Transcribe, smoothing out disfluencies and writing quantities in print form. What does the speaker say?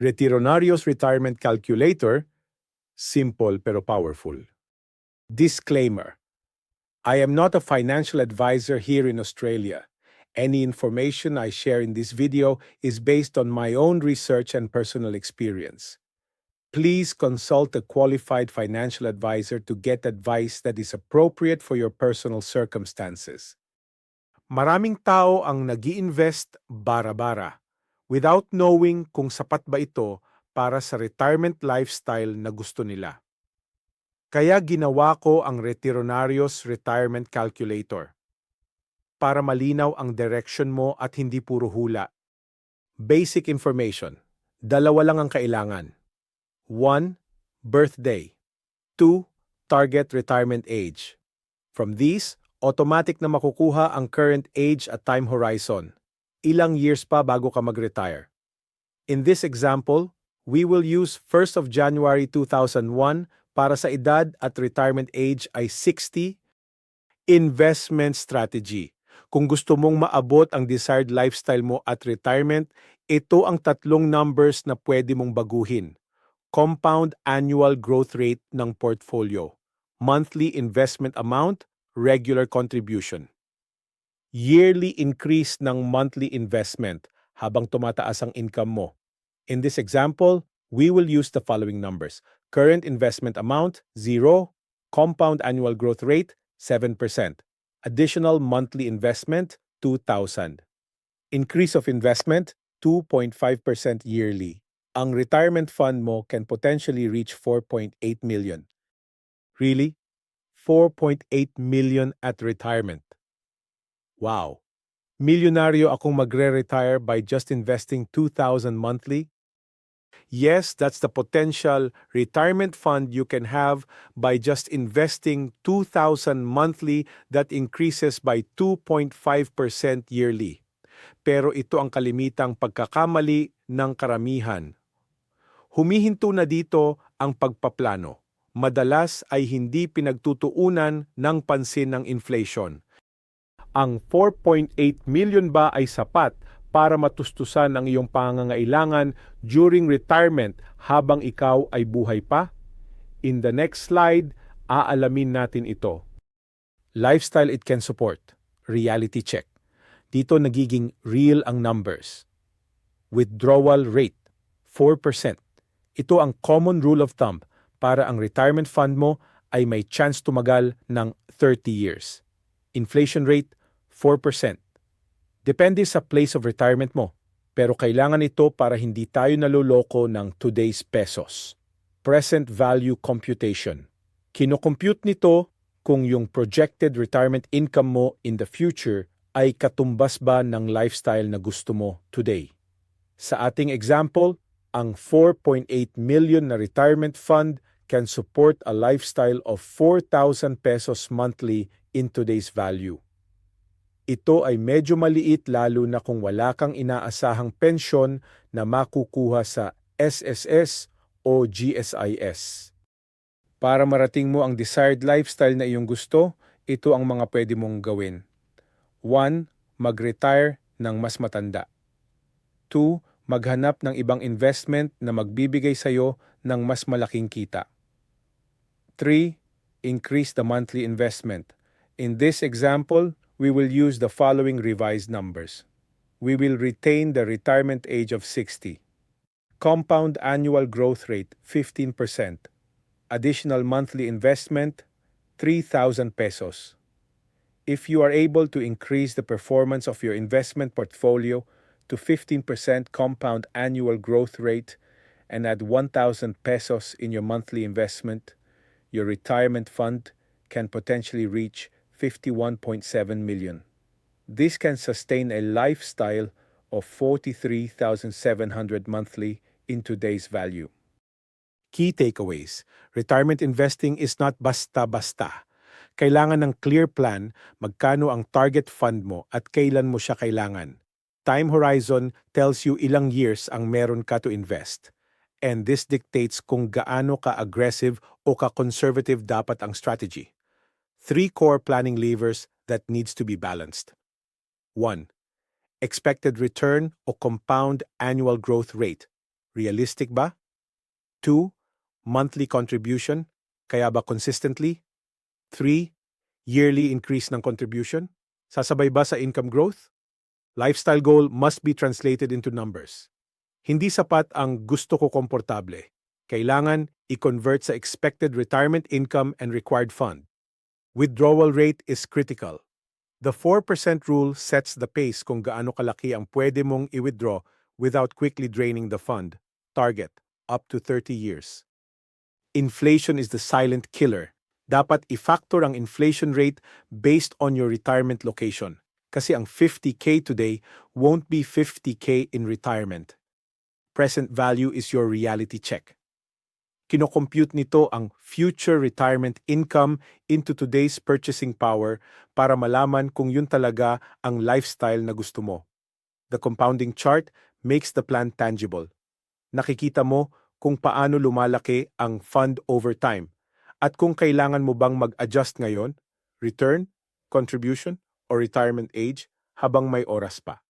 Retironarios Retirement Calculator, simple pero powerful. Disclaimer: I am not a financial advisor here in Australia. Any information I share in this video is based on my own research and personal experience. Please consult a qualified financial advisor to get advice that is appropriate for your personal circumstances. Maraming tao ang nag-i-invest bara-bara without knowing kung sapat ba ito para sa retirement lifestyle na gusto nila. Kaya ginawa ko ang Retironarios Retirement Calculator para malinaw ang direction mo at hindi puro hula. Basic information. Dalawa lang ang kailangan. 1. Birthday. 2. Target retirement age. From these, automatic na makukuha ang current age at time horizon. Ilang years pa bago ka mag-retire. In this example, we will use 1st of January 2001 para sa edad at retirement age ay 60. Investment strategy. Kung gusto mong maabot ang desired lifestyle mo at retirement, ito ang tatlong numbers na pwede mong baguhin. Compound annual growth rate ng portfolio, monthly investment amount, regular contribution. Yearly increase ng monthly investment habang tumataas ang income mo. In this example, we will use the following numbers. Current investment amount, 0. Compound annual growth rate, 7%. Additional monthly investment, 2,000. Increase of investment, 2.5% yearly. Ang retirement fund mo can potentially reach 4.8 million. Really? 4.8 million at retirement. Wow! Milyonaryo akong magre-retire by just investing 2,000 monthly? Yes, that's the potential retirement fund you can have by just investing 2,000 monthly that increases by 2.5% yearly. Pero ito ang kalimitang pagkakamali ng karamihan. Humihinto na dito ang pagpaplano. Madalas ay hindi pinagtutuunan ng pansin ng inflation. Ang 4.8 million ba ay sapat para matustusan ang iyong pangangailangan during retirement habang ikaw ay buhay pa? In the next slide, aalamin natin ito. Lifestyle it can support. Reality check. Dito nagiging real ang numbers. Withdrawal rate, 4%. Ito ang common rule of thumb para ang retirement fund mo ay may chance tumagal ng 30 years. Inflation rate, 4%. Depende sa place of retirement mo, pero kailangan ito para hindi tayo naloloko ng today's pesos. Present value computation. Kinocompute nito kung yung projected retirement income mo in the future ay katumbas ba ng lifestyle na gusto mo today. Sa ating example, ang 4.8 million na retirement fund can support a lifestyle of 4,000 pesos monthly in today's value. Ito ay medyo maliit lalo na kung wala kang inaasahang pensyon na makukuha sa SSS o GSIS. Para marating mo ang desired lifestyle na iyong gusto, ito ang mga pwede mong gawin. 1. Mag-retire ng mas matanda. 2. Maghanap ng ibang investment na magbibigay sa iyo ng mas malaking kita. 3. Increase the monthly investment. In this example, we will use the following revised numbers. We will retain the retirement age of 60. Compound annual growth rate, 15%. Additional monthly investment, 3,000 pesos. If you are able to increase the performance of your investment portfolio to 15% compound annual growth rate and add 1,000 pesos in your monthly investment, your retirement fund can potentially reach 51.7 million. This can sustain a lifestyle of 43,700 monthly in today's value. Key takeaways. Retirement investing is not basta-basta. Kailangan ng clear plan, magkano ang target fund mo at kailan mo siya kailangan. Time horizon tells you ilang years ang meron ka to invest. And this dictates kung gaano ka-aggressive o ka-conservative dapat ang strategy. 3 core planning levers that needs to be balanced. 1. Expected return o compound annual growth rate. Realistic ba? 2. Monthly contribution, kaya ba consistently? 3. Yearly increase ng contribution, sasabay ba sa income growth? Lifestyle goal must be translated into numbers. Hindi sapat ang gusto ko komportable. Kailangan i-convert sa expected retirement income and required fund. Withdrawal rate is critical. The 4% rule sets the pace kung gaano kalaki ang pwede mong i-withdraw without quickly draining the fund. Target, up to 30 years. Inflation is the silent killer. Dapat i-factor ang inflation rate based on your retirement location. Kasi ang 50K today won't be 50K in retirement. Present value is your reality check. Kinocompute nito ang future retirement income into today's purchasing power para malaman kung yun talaga ang lifestyle na gusto mo. The compounding chart makes the plan tangible. Nakikita mo kung paano lumalaki ang fund over time at kung kailangan mo bang mag-adjust ngayon, return, contribution, or retirement age habang may oras pa.